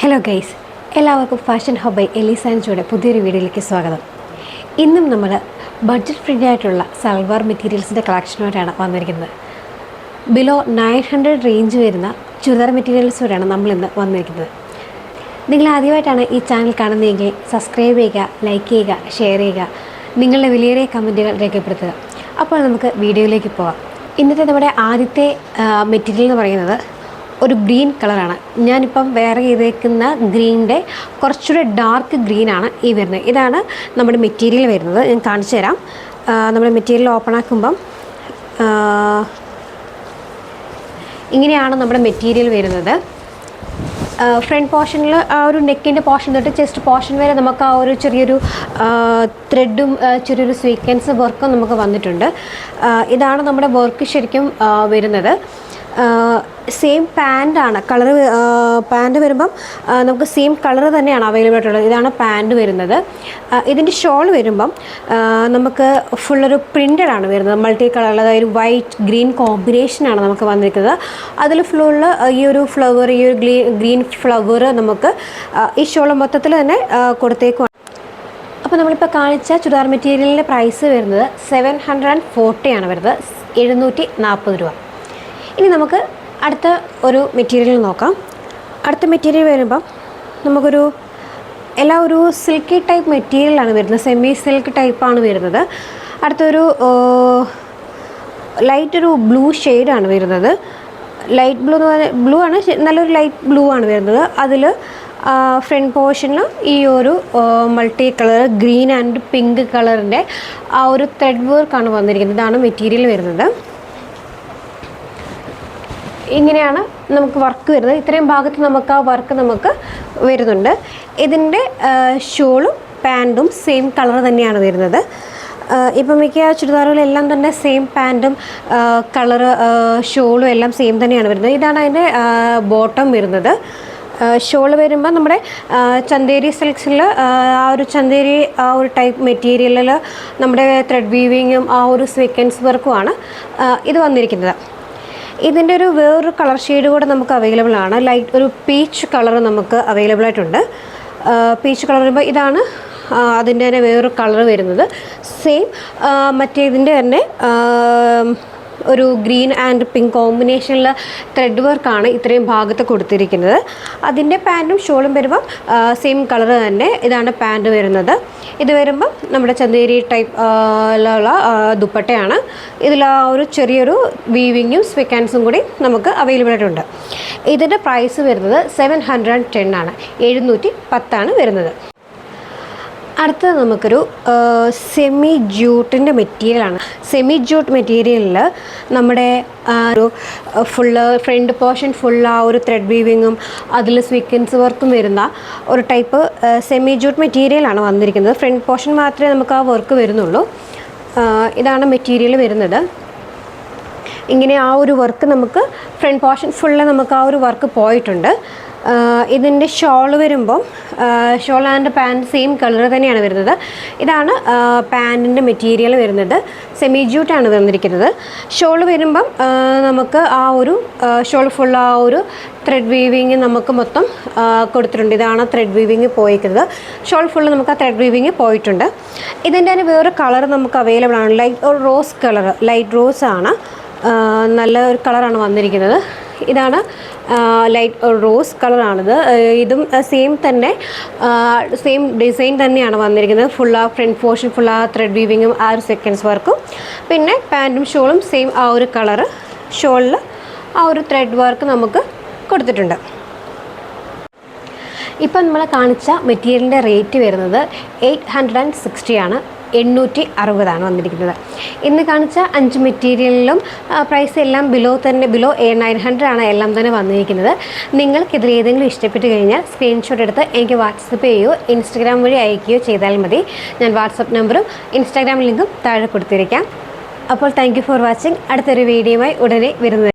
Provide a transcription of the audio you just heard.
Hello guys, എല്ലാവർക്കും fashion hub by Elisa and ജോയുടെ പുതിയൊരു വീഡിയോയിലേക്ക് സ്വാഗതം. ഇന്നും നമ്മൾ ബഡ്ജറ്റ് ഫ്രണ്ട്ലി ആയിട്ടുള്ള സൽവാർ മെറ്റീരിയൽസിൻ്റെ കളക്ഷനോടാണ് വന്നിരിക്കുന്നത്. ബിലോ 900 റേഞ്ച് വരുന്ന ചുരിദാർ മെറ്റീരിയൽസോടെയാണ് നമ്മളിന്ന് വന്നിരിക്കുന്നത്. നിങ്ങൾ ആദ്യമായിട്ടാണ് ഈ ചാനൽ കാണുന്നതെങ്കിൽ സബ്സ്ക്രൈബ് ചെയ്യുക, ലൈക്ക് ചെയ്യുക, ഷെയർ ചെയ്യുക, നിങ്ങളുടെ വിലയേറിയ കമൻറ്റുകൾ രേഖപ്പെടുത്തുക. അപ്പോൾ നമുക്ക് വീഡിയോയിലേക്ക് പോകാം. ഇന്നത്തെ നമ്മുടെ ആദ്യത്തെ മെറ്റീരിയൽ എന്ന് പറയുന്നത് ഒരു ഗ്രീൻ കളറാണ്. ഞാനിപ്പം വെയർ ചെയ്തേക്കുന്ന ഗ്രീനിൻ്റെ കുറച്ചുകൂടെ ഡാർക്ക് ഗ്രീനാണ് ഈ വരുന്നത്. ഇതാണ് നമ്മുടെ മെറ്റീരിയൽ വരുന്നത്. ഞാൻ കാണിച്ചു തരാം. നമ്മുടെ മെറ്റീരിയൽ ഓപ്പൺ ആക്കുമ്പം ഇങ്ങനെയാണ് നമ്മുടെ മെറ്റീരിയൽ വരുന്നത്. ഫ്രണ്ട് പോർഷനിൽ ആ ഒരു നെക്കിൻ്റെ പോർഷൻ തൊട്ട് ചെസ്റ്റ് പോർഷൻ വരെ നമുക്ക് ആ ഒരു ചെറിയൊരു ത്രെഡും ചെറിയൊരു സ്വീക്വൻസ് വർക്കും നമുക്ക് വന്നിട്ടുണ്ട്. ഇതാണ് നമ്മുടെ വർക്ക് ശരിക്കും വരുന്നത്. Same പാൻറ്റാണ് colour. പാൻറ്റ് വരുമ്പം നമുക്ക് സെയിം കളർ തന്നെയാണ് അവൈലബിൾ ആയിട്ടുള്ളത്. ഇതാണ് പാൻറ്റ് വരുന്നത്. ഇതിൻ്റെ ഷോൾ വരുമ്പം നമുക്ക് ഫുള്ളൊരു പ്രിൻ്റഡ് ആണ് വരുന്നത്. മൾട്ടി കളറിൽ, അതായത് വൈറ്റ് ഗ്രീൻ കോമ്പിനേഷനാണ് നമുക്ക് വന്നിരിക്കുന്നത്. അതിൽ ഫുള്ള് ഈ ഒരു ഫ്ലവർ, ഈ ഒരു ഗ്രീൻ ഫ്ലവർ നമുക്ക് ഈ ഷോൾ മൊത്തത്തിൽ തന്നെ കൊടുത്തേക്കുവാണ്. അപ്പോൾ നമ്മളിപ്പോൾ കാണിച്ച ചുരിദാർ മെറ്റീരിയലിൻ്റെ പ്രൈസ് വരുന്നത് 740 ആണ് വരുന്നത്, 740 രൂപ. ഇനി നമുക്ക് അടുത്ത ഒരു മെറ്റീരിയൽ നോക്കാം. അടുത്ത മെറ്റീരിയൽ വരുമ്പം നമുക്കൊരു ഒരു സിൽക്കി ടൈപ്പ് മെറ്റീരിയലാണ് വരുന്നത്. സെമി സിൽക്ക് ടൈപ്പാണ് വരുന്നത്. അടുത്തൊരു ലൈറ്റ് ഒരു ബ്ലൂ ഷെയ്ഡാണ് വരുന്നത്. ലൈറ്റ് ബ്ലൂ എന്ന് പറഞ്ഞാൽ ബ്ലൂ ആണ്, നല്ലൊരു ലൈറ്റ് ബ്ലൂ ആണ് വരുന്നത്. അതിൽ ഫ്രണ്ട് പോർഷനിൽ ഈ ഒരു multi colour green and pink കളറിൻ്റെ ആ ഒരു ത്രെഡ് വർക്കാണ് വന്നിരിക്കുന്നത്. ഇതാണ് മെറ്റീരിയൽ വരുന്നത്. ഇങ്ങനെയാണ് നമുക്ക് വർക്ക് വരുന്നത്. ഇത്രയും ഭാഗത്ത് നമുക്ക് ആ വർക്ക് നമുക്ക് വരുന്നുണ്ട്. ഇതിൻ്റെ ഷോളും പാൻറ്റും സെയിം കളർ തന്നെയാണ് വരുന്നത്. ഇപ്പം മിക്ക ചുരിദാറുകളെല്ലാം തന്നെ സെയിം പാൻറ്റും കളറ് ഷോളും എല്ലാം സെയിം തന്നെയാണ് വരുന്നത്. ഇതാണ് അതിൻ്റെ ബോട്ടം വരുന്നത്. ഷോള് വരുമ്പോൾ നമ്മുടെ ചന്തേരി സിൽക്സിൽ ആ ഒരു ചന്തേരി ആ ഒരു ടൈപ്പ് മെറ്റീരിയലിൽ നമ്മുടെ ത്രെഡ് വീവിങ്ങും ആ ഒരു സ്വീക്വൻസ് വർക്കുമാണ് ഇത് വന്നിരിക്കുന്നത്. ഇതിൻ്റെ ഒരു വേറൊരു കളർ ഷെയ്ഡ് കൂടെ നമുക്ക് അവൈലബിൾ ആണ്. ലൈറ്റ് ഒരു പീച്ച് കളർ നമുക്ക് അവൈലബിൾ ആയിട്ടുണ്ട്. പീച്ച് കളർ വരുമ്പോൾ ഇതാണ് അതിൻ്റെ തന്നെ വേറൊരു കളർ വരുന്നത്. സെയിം മറ്റേ ഇതിൻ്റെ തന്നെ ഒരു ഗ്രീൻ ആൻഡ് പിങ്ക് കോമ്പിനേഷനിൽ ത്രെഡ് വർക്കാണ് ഇത്രയും ഭാഗത്ത് കൊടുത്തിരിക്കുന്നത്. അതിൻ്റെ പാൻറ്റും ഷോളും വരുമ്പം സെയിം കളർ തന്നെ. ഇതാണ് പാൻറ്റ് വരുന്നത്. ഇത് വരുമ്പം നമ്മുടെ ചന്തേരി ടൈപ്പിലുള്ള ദുപ്പട്ടയാണ്. ഇതിൽ ആ ഒരു ചെറിയൊരു വീവിങ്ങും സ്വീക്വൻസും കൂടി നമുക്ക് അവൈലബിൾ ആയിട്ടുണ്ട്. ഇതിൻ്റെ പ്രൈസ് വരുന്നത് 710 ആണ്, 710 ആണ് വരുന്നത്. അടുത്തത് നമുക്കൊരു സെമി ജൂട്ടിൻ്റെ മെറ്റീരിയലാണ്. സെമി ജൂട്ട് മെറ്റീരിയലിൽ നമ്മുടെ ഒരു ഫുള്ള് ഫ്രണ്ട് പോർഷൻ ഫുൾ ആ ഒരു ത്രെഡ് വീവിങ്ങും അതിൽ സ്വീക്വൻസ് വർക്കും വരുന്ന ഒരു ടൈപ്പ് സെമി ജൂട്ട് മെറ്റീരിയലാണ് വന്നിരിക്കുന്നത്. ഫ്രണ്ട് പോർഷൻ മാത്രമേ നമുക്ക് ആ വർക്ക് വരുന്നുള്ളൂ. ഇതാണ് മെറ്റീരിയൽ വരുന്നത്. ഇങ്ങനെ ആ ഒരു വർക്ക് നമുക്ക് ഫ്രണ്ട് പോർഷൻ ഫുള്ള് നമുക്ക് ആ ഒരു വർക്ക് പോയിട്ടുണ്ട്. ഇതിൻ്റെ ഷോൾ വരുമ്പം shawl and pant same colour തന്നെയാണ് വരുന്നത്. ഇതാണ് പാൻറ്റിൻ്റെ മെറ്റീരിയൽ വരുന്നത്. സെമി ജൂട്ടാണ് വന്നിരിക്കുന്നത്. ഷോൾ വരുമ്പം നമുക്ക് ആ ഒരു ഷോൾ ഫുൾ ആ ഒരു ത്രെഡ് വീവിങ് നമുക്ക് മൊത്തം കൊടുത്തിട്ടുണ്ട്. ഇതാണ് ത്രെഡ് വീവിങ് പോയിരിക്കുന്നത്. ഷോൾ ഫുള്ള് നമുക്ക് ആ ത്രെഡ് വീവിങ് പോയിട്ടുണ്ട്. ഇതിൻ്റെ തന്നെ വേറെ കളർ നമുക്ക് അവൈലബിൾ ആണ്. Light rose colour, light rose ആണ്. നല്ല ഒരു കളറാണ് വന്നിരിക്കുന്നത്. ഇതാണ് ലൈറ്റ് റോസ് കളറാണിത്. ഇതും സെയിം തന്നെ, സെയിം ഡിസൈൻ തന്നെയാണ് വന്നിരിക്കുന്നത്. ഫുൾ ആ ഫ്രണ്ട് പോർഷൻ ഫുൾ ആ ത്രെഡ് വീവിങ്ങും ആ ഒരു സെക്കൻഡ്സ് വർക്കും, പിന്നെ പാൻറ്റും ഷോളും സെയിം ആ ഒരു കളറ്. ഷോളിൽ ആ ഒരു ത്രെഡ് വർക്ക് നമുക്ക് കൊടുത്തിട്ടുണ്ട്. ഇപ്പം നമ്മൾ കാണിച്ച മെറ്റീരിയലിൻ്റെ റേറ്റ് വരുന്നത് 860 ആണ്, 860 ആണ് വന്നിരിക്കുന്നത്. ഇന്ന് കാണിച്ച 5 മെറ്റീരിയലിലും പ്രൈസ് എല്ലാം ബിലോ 900 ആണ് എല്ലാം തന്നെ വന്നിരിക്കുന്നത്. നിങ്ങൾക്കിതിൽ ഏതെങ്കിലും ഇഷ്ടപ്പെട്ട് കഴിഞ്ഞാൽ സ്ക്രീൻഷോട്ട് എടുത്ത് എനിക്ക് വാട്സപ്പ് ചെയ്യുകയോ ഇൻസ്റ്റഗ്രാം വഴി അയക്കുകയോ ചെയ്താൽ മതി. ഞാൻ വാട്സപ്പ് നമ്പറും ഇൻസ്റ്റാഗ്രാം ലിങ്കും താഴെ കൊടുത്തിരിക്കാം. അപ്പോൾ താങ്ക് യു ഫോർ വാച്ചിങ്. അടുത്തൊരു വീഡിയോയുമായി ഉടനെ വരുന്നത്.